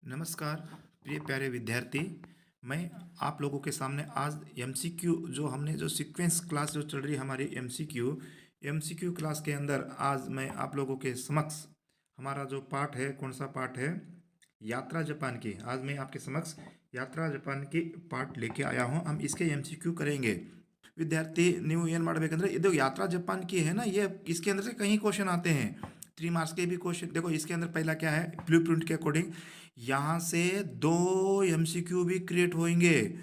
नमस्कार प्रिय प्यारे विद्यार्थी। मैं आप लोगों के सामने आज एमसीक्यू जो हमने जो सीक्वेंस क्लास जो चल रही है हमारी एमसीक्यू क्लास के अंदर आज मैं आप लोगों के समक्ष हमारा जो पाठ है, कौन सा पाठ है, यात्रा जापान की। आज मैं आपके समक्ष यात्रा जापान की पाठ लेके आया हूँ। हम इसके एमसीक्यू करेंगे। विद्यार्थी ನೀವು ಏನು ಮಾಡಬೇಕಂದ್ರೆ ಇದು यात्रा जापान की है ना, ये इसके अंदर से कहीं क्वेश्चन आते हैं। 3 मार्क्स के भी क्वेश्चन देखो। इसके अंदर पहला क्या है, ब्लूप्रिंट के अकॉर्डिंग यहाँ से 2 एमसीक्यू भी क्रिएट होंगे।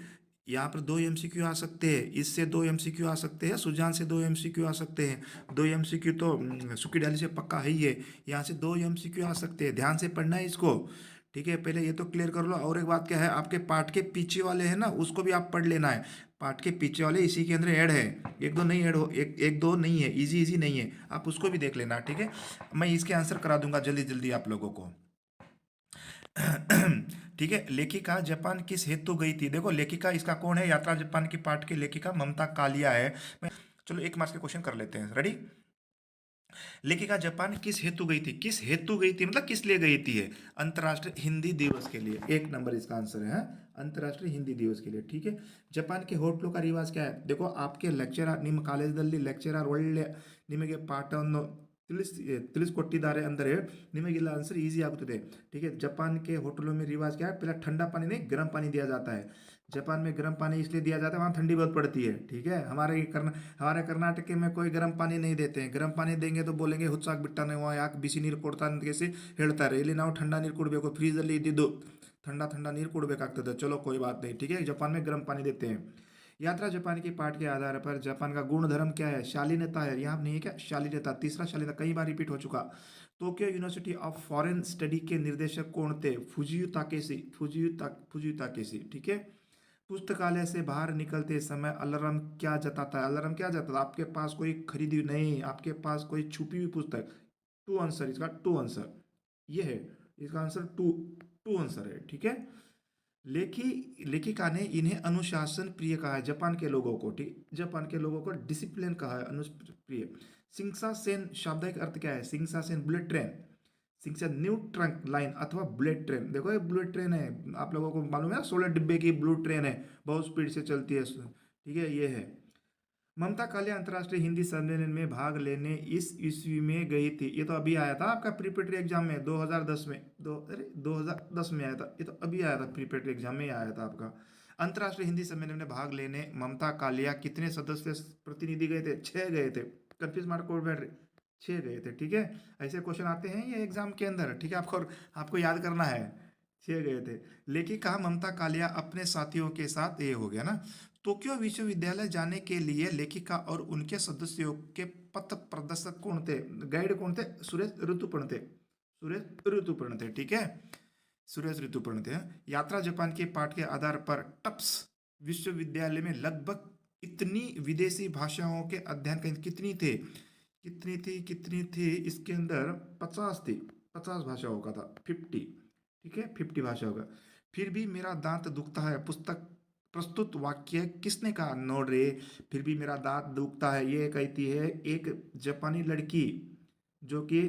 यहाँ पर 2 एमसीक्यू आ सकते हैं, इससे 2 एमसीक्यू आ सकते हैं, सुजान से 2 एमसीक्यू आ सकते हैं। 2 एमसीक्यू तो सुखी डाली से पक्का है ही है। यहाँ से 2 एमसीक्यू आ सकते हैं, ध्यान से पढ़ना है इसको। ठीक है, पहले ये तो क्लियर कर लो। और एक बात क्या है, आपके पार्ट के पीछे वाले हैं ना, उसको भी आप पढ़ लेना है। पार्ट के पीछे वाले इसी के अंदर ऐड है। एक दो नहीं ऐड हो, एक दो नहीं है, इजी इजी नहीं है, आप उसको भी देख लेना। ठीक है, मैं इसके आंसर करा दूंगा जल्दी जल्दी आप लोगों को। ठीक है, लेखिका जापान किस हेतु गई थी। देखो लेखिका इसका कौन है, यात्रा जापान की पाठ की लेखिका ममता कालिया है। चलो 1 मार्क्स के क्वेश्चन कर लेते हैं। रेडी। लेखिका जापान किस हेतु गई थी, किस हेतु गई थी मतलब किस लिए गई थी है। अंतर्राष्ट्रीय हिंदी दिवस के लिए, 1 नंबर इसका आंसर है। अंतर्राष्ट्रीय हिंदी दिवस के लिए। ठीक है, जापान के होटलों का रिवाज क्या है। देखो आपके ಲೆಕ್ಚರರ್ ನಿಮ್ಮ ಕಾಲೇಜಲ್ಲಿ ಲೆಕ್ಚರರ್ ಒಳ್ಳೆ ನಿಮಗೆ ಪಾಠವನ್ನು ತಿಳಿಸ್ಕೊಟ್ಟಿದ್ದಾರೆ ಅಂದರೆ ನಿಮಗೆಲ್ಲ आंसर ಈಸಿ ಆಗುತ್ತದೆ। ठीक है, जापान के होटलों में रिवाज क्या है, पहला ठंडा पानी नहीं गर्म पानी दिया जाता है। जापान में गर्म पानी इसलिए दिया जाता है वहाँ ठंडी बहुत पड़ती है। ठीक है, हमारे कर्नाटक में कोई गर्म पानी नहीं देते हैं। गर्म पानी देंगे तो बोलेंगे ಹುಚ್ಚಾಗಿ ಬಿಟ್ಟಾನೆ ಯಾಕೆ ಬಿಸಿ ನೀರು ಕೊಡ್ತಾ ಅಂತ ಕೇಸಿ ಹೇಳ್ತಾರೆ। ಇಲ್ಲಿ ನಾವು ठंडा ನೀರು ಕೊಡಬೇಕು, ಫ್ರೀಜಲ್ಲಿ ಇದ್ದಿದ್ದು ठंडा ठंडा ನೀರು ಕೊಡಬೇಕಾಗ್ತದೆ। चलो कोई बात नहीं। ठीक है, जापान में गर्म पानी देते हैं। यात्रा जापान के पाठ के आधार पर जापान का गुण धर्म क्या है, शालीनता है। यहाँ नहीं है क्या, शालीनता। तीसरा शालीनता कई बार रिपीट हो चुका। Tokyo university of foreign study के निर्देशक कौन थे, फुजियो ताकेशी। ठीक है, पुस्तकालय से बाहर निकलते समय अलार्म क्या जताता है, अलार्म क्या जताता है, आपके पास कोई खरीदी हुई नहीं, आपके पास कोई छुपी हुई पुस्तक। टू आंसर, इसका टू आंसर ये है। इसका आंसर टू टू आंसर है। ठीक है, लेखिका ने इन्हें अनुशासन प्रिय कहा है, जापान के लोगों को। ठीक, जापान के लोगों को डिसिप्लिन कहा है, अनुप्रिय। सिंगसासेन शाब्दिक अर्थ क्या है, Shinkansen bullet train. Shinkansen new trunk line अथवा बुलेट ट्रेन। देखो ये बुलेट ट्रेन है, आप लोगों को मालूम है ना, 16 डिब्बे की बुलेट ट्रेन है, बहुत स्पीड से चलती है। ठीक है, ये है। ममता कालिया अंतर्राष्ट्रीय हिंदी सम्मेलन में भाग लेने इस ईस्वी में गई थी। ये तो अभी आया था आपका प्रिपरेटरी एग्जाम में 2010 में, 2010 में आया था। ये तो अभी आया था, प्रिपरेटरी एग्जाम में ही आया था आपका। अंतर्राष्ट्रीय हिंदी सम्मेलन में भाग लेने ममता कालिया कितने सदस्य प्रतिनिधि गए थे, 6 गए थे। कंफ्यूज मार्क कोड बैठ रहे, 6 गए थे। ठीक है, ऐसे क्वेश्चन आते हैं ये एग्जाम के अंदर। ठीक है, आपको आपको याद करना है, 6 गए थे। लेखिका ममता कालिया अपने साथियों के साथ, ये हो गया ना। टोक्यो विश्वविद्यालय जाने के लिए लेखिका और उनके सदस्यों के पथ प्रदर्शक कौन थे, गाइड कौन थे, सुरेश ऋतुपर्ण थे। सुरेश ऋतुपर्ण थे। ठीक है, सुरेश ऋतुपर्ण थे। यात्रा जापान के पाठ के आधार पर टप्स विश्वविद्यालय में लगभग इतनी विदेशी भाषाओं के अध्ययन कितनी थे, कितनी थी इसके अंदर 50 थी। 50 भाषाओं का था, 50। ठीक है, 50 भाषाओं का। फिर भी मेरा दांत दुखता है पुस्तक प्रस्तुत वाक्य किसने कहा, नो रे। फिर भी मेरा दांत दुखता है, ये कहती है एक जापानी लड़की, जो कि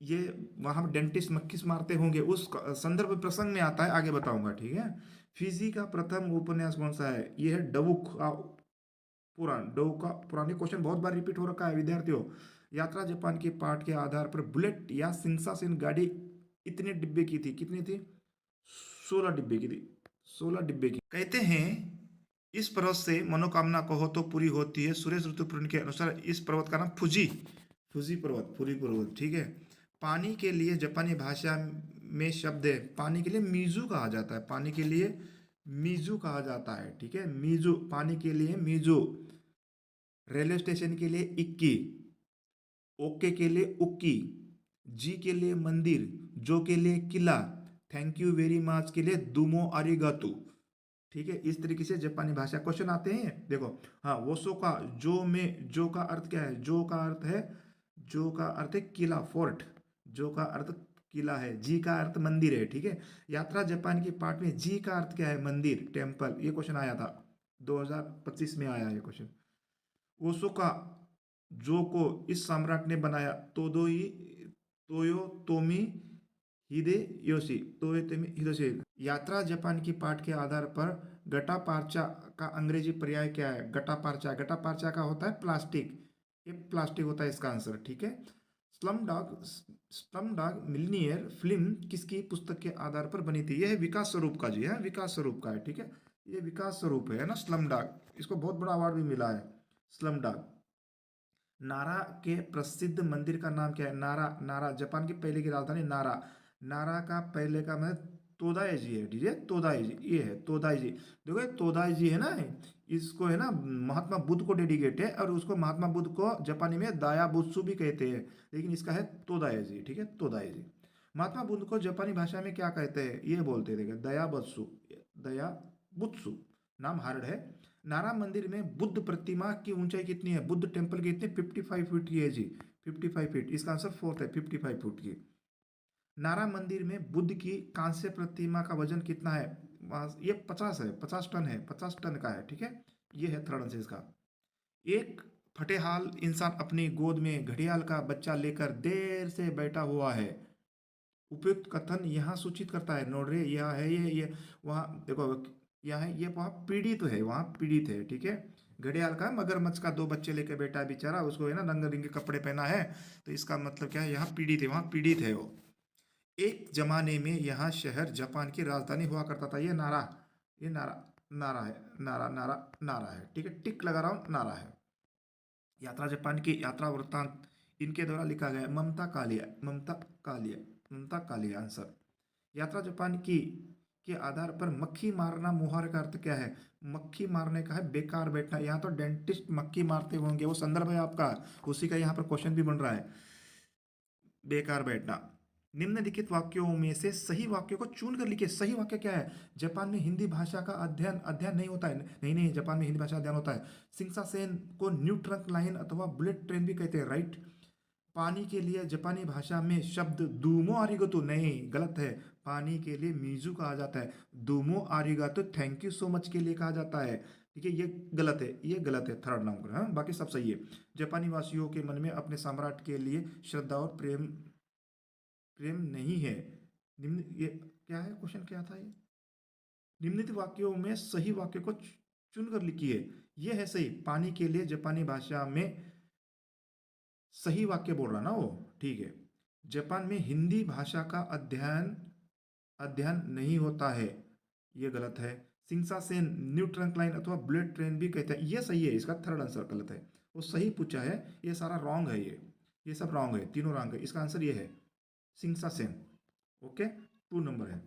ये वहां डेंटिस्ट मक्खिस मारते होंगे, उस संदर्भ प्रसंग में आता है, आगे बताऊंगा। ठीक है, फिजी का प्रथम उपन्यास कौन सा है, ये है डवुक का पुराण। डवुक का पुराण। ये क्वेश्चन बहुत बार रिपीट हो रखा है विद्यार्थियों। यात्रा जापान के पाठ के आधार पर बुलेट या सिंगसासेन गाड़ी इतने डिब्बे की थी, कितनी थी, 16 डिब्बे की थी। 16 डिब्बे की। कहते हैं इस पर्वत से मनोकामना कहो तो पूरी होती है। सुरेश ऋतुपर्ण के अनुसार इस पर्वत का नाम फुजी, फुजी पर्वत। ठीक है, पानी के लिए जापानी भाषा में शब्द है, पानी के लिए मीजू कहा जाता है, पानी के लिए मीजू कहा जाता है। ठीक है, मीजू, पानी के लिए मीजू। रेलवे स्टेशन के लिए इक्की, ओके के लिए उक्की, जी के लिए मंदिर, जो के लिए किला, थैंक यू वेरी मच के लिए दुमो अरिगातु। ठीक है, इस तरीके से जापानी भाषा क्वेश्चन आते हैं। देखो, हाँ, वोसो का जो में, जो का अर्थ क्या है, जो का अर्थ है, जो का अर्थ है किला, फोर्ट। जो का अर्थ किला है, जी का अर्थ मंदिर है। ठीक है, यात्रा जापान के पार्ट में जी का अर्थ क्या है, मंदिर, टेम्पल। ये क्वेश्चन आया था 2025 में आया ये क्वेश्चन। ओशो का जो को इस सम्राट ने बनाया, तोदोई तोयो तोमी हिदेयोशी तोयोतोमी हिदेयोशी। यात्रा जापान की पाठ के आधार पर गटापार्चा का अंग्रेजी पर्याय क्या है? गटापार्चा, गटापार्चा का होता है प्लास्टिक, ये प्लास्टिक होता है इसका आंसर, ठीक है। स्लम डॉग मिलियनेयर फिल्म किसकी पुस्तक के आधार पर बनी थी? यह है विकास स्वरूप का जी, है विकास स्वरूप का है, ठीक है। ये विकास स्वरूप है ना स्लम डॉग, इसको बहुत बड़ा अवार्ड भी मिला है स्लम डॉग। नारा के प्रसिद्ध मंदिर का नाम क्या है? नारा, नारा जापान की पहले की राजधानी नारा। नारा का पहले का मतलब तोदाई जी है, ठीक है, तोदाई जी, ये है तोदाई जी। देखो ये तोदाई जी है ना, इसको है ना महात्मा बुद्ध को डेडिकेट है, और उसको महात्मा बुद्ध को जापानी में दाया बुत्सु भी कहते हैं, लेकिन इसका है तोदाई जी, ठीक है, तोदाई जी। महात्मा बुद्ध को जापानी भाषा में क्या कहते हैं? ये बोलते हैं, देखिए दया बुत्सु, दया बुत्सु, नाम हार्ड है। नारा मंदिर में बुद्ध प्रतिमा की ऊंचाई कितनी है? बुद्ध टेम्पल की कितनी? 55 फीट की है जी, 55 फीट, इसका आंसर फोर्थ है, 55 फुट की। नारा मंदिर में बुद्ध की कांस्य प्रतिमा का वजन कितना है? ये 50 है, 50 टन है, 50 टन का है, ठीक है। ये है थर्ड आंसर इसका। एक फटेहाल इंसान अपनी गोद में घड़ियाल का बच्चा लेकर देर से बैठा हुआ है। उपयुक्त कथन यहाँ सूचित करता है, नोट रे, यह है ये वहाँ देखो, यह है ये वहाँ पीड़ित है, वहाँ पीड़ित है, ठीक है। घड़ियाल का मगरमच्छ का 2 बच्चे लेके बैठा है बेचारा, उसको है ना रंग बिरंगे कपड़े पहना है, तो इसका मतलब क्या है? यहाँ पीड़ित है, वहाँ पीड़ित है वो। एक जमाने में यहाँ शहर जापान की राजधानी हुआ करता था। ये नारा, ये नारा, नारा है, नारा नारा नारा है, ठीक है, टिक लगा रहा हूँ, नारा है। यात्रा जापान की यात्रा वृत्तांत इनके द्वारा लिखा गया है, ममता कालिया, ममता कालिया, ममता कालिया आंसर। यात्रा जापान की के आधार पर मक्खी मारना मुहावरे का अर्थ क्या है? मक्खी मारने का है बेकार बैठना। यहाँ तो डेंटिस्ट मक्खी मारते होंगे, वो संदर्भ है आपका, उसी का यहाँ पर क्वेश्चन भी बन रहा है, बेकार बैठना। निम्नलिखित वाक्यों में से सही वाक्य को चुन कर लिखिए। सही वाक्य क्या है? जापान में हिंदी भाषा का अध्ययन अध्ययन नहीं होता है, नहीं नहीं, जापान में हिंदी भाषा अध्ययन होता है। शिंकानसेन को न्यू ट्रंक लाइन अथवा बुलेट ट्रेन भी कहते हैं, राइट। पानी के लिए जापानी भाषा में शब्द दूमो आरिगतो, नहीं, गलत है। पानी के लिए मीजू कहा जाता है, दूमो आरिगातो थैंक यू सो मच के लिए कहा जाता है, ठीक है, ये गलत है, ये गलत है थर्ड नंबर, हाँ, बाकी सब सही है। जापानी वासियों के मन में अपने सम्राट के लिए श्रद्धा और प्रेम प्रेम नहीं है। निम्न ये क्या है? क्वेश्चन क्या था ये? निम्नलिखित वाक्यों में सही वाक्य को चुनकर लिखिए। ये है सही, पानी के लिए जापानी भाषा में सही वाक्य बोल रहा ना वो, ठीक है। जापान में हिंदी भाषा का अध्ययन अध्ययन नहीं होता है, ये गलत है। शिंकानसेन न्यू ट्रंक लाइन अथवा बुलेट ट्रेन भी कहते हैं, ये सही है, इसका थर्ड आंसर गलत है। वो सही पूछा है, ये सारा रॉन्ग है, ये सब रॉन्ग है, तीनों रॉन्ग है, इसका आंसर ये है शिंकानसेन, ओके, 2 नंबर है।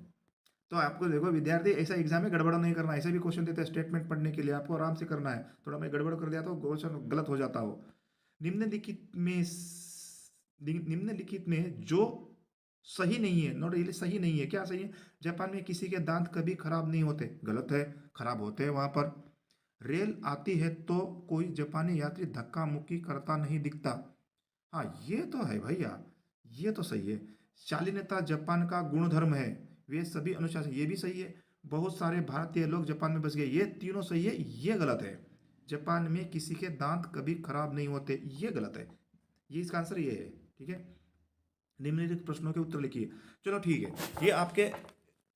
तो आपको देखो विद्यार्थी, ऐसा एग्जाम में गड़बड़ नहीं करना है, ऐसे भी क्वेश्चन देते हैं स्टेटमेंट पढ़ने के लिए, आपको आराम से करना है, थोड़ा मैं गड़बड़ कर दिया तो क्वेश्चन गलत हो जाता हो। निम्नलिखित में निम्नलिखित में जो सही नहीं है, नोट ये सही नहीं है, क्या सही है? जापान में किसी के दांत कभी खराब नहीं होते, गलत है, खराब होते हैं वहां पर। रेल आती है तो कोई जापानी यात्री धक्का मुक्की करता नहीं दिखता, हाँ ये तो है भैया, ये तो सही है। शालीनता जापान का गुणधर्म है, वे सभी अनुशासन, ये भी सही है। बहुत सारे भारतीय लोग जापान में बस गए, ये तीनों सही है, ये गलत है। जापान में किसी के दांत कभी खराब नहीं होते, ये गलत है, ये इसका आंसर ये है, ठीक है। निम्नलिखित प्रश्नों के उत्तर लिखिए। चलो ठीक है, ये आपके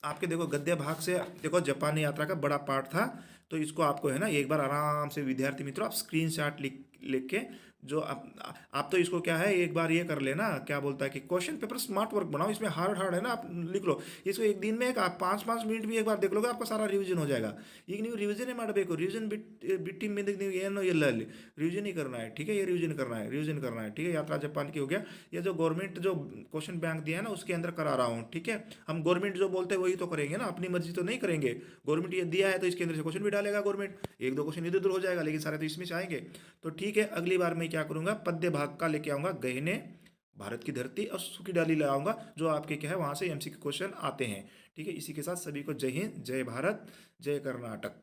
आपके देखो गद्य भाग से देखो जापानी यात्रा का बड़ा पार्ट था, तो इसको आपको है ना एक बार आराम से विद्यार्थी मित्रों आप स्क्रीनशॉट लिख के, जो आप तो इसको क्या है एक बार ये कर लेना, क्या बोलता है कि क्वेश्चन पेपर स्मार्ट वर्क बनाओ, इसमें हार्ड हार्ड है ना, आप लिख लो इसको एक दिन में, एक आप 5-5 मिनट भी एक बार देख लोगे आपका सारा रिवीजन हो जाएगा। ಈಗ ನೀವು रिवीजन ಮಾಡಬೇಕು, रिवीजन बिट्टी में ನೀವು ಏನು ಇಲ್ಲ ಅಲ್ಲಿ रिवीजन ही करना है, ठीक है, ये रिवीजन करना है, रिवीजन करना है, ठीक है। यात्रा जापान की हो गया, ये जो गवर्नमेंट जो क्वेश्चन बैंक दिया है ना उसके अंदर करा रहा हूँ, ठीक है। हम गवर्नमेंट जो बोलते हैं वही तो करेंगे ना, अपनी मर्जी तो नहीं करेंगे। गवर्नमेंट ये दिया है तो इसके अंदर से क्वेश्चन भी डालेगा गवर्नमेंट, 1-2 क्वेश्चन इधर उधर हो जाएगा, लेकिन सारे तो इसमें से आएंगे। तो ठीक है, अगली बार मैं क्या करूंगा, पद्य भाग का लेके आऊंगा, गहने, भारत की धरती और सूखी डाली ले आऊंगा, जो आपके क्या है वहां से एमसीक्यू क्वेश्चन आते हैं, ठीक है। इसी के साथ सभी को जय हिंद, जय भारत, जय कर्नाटक।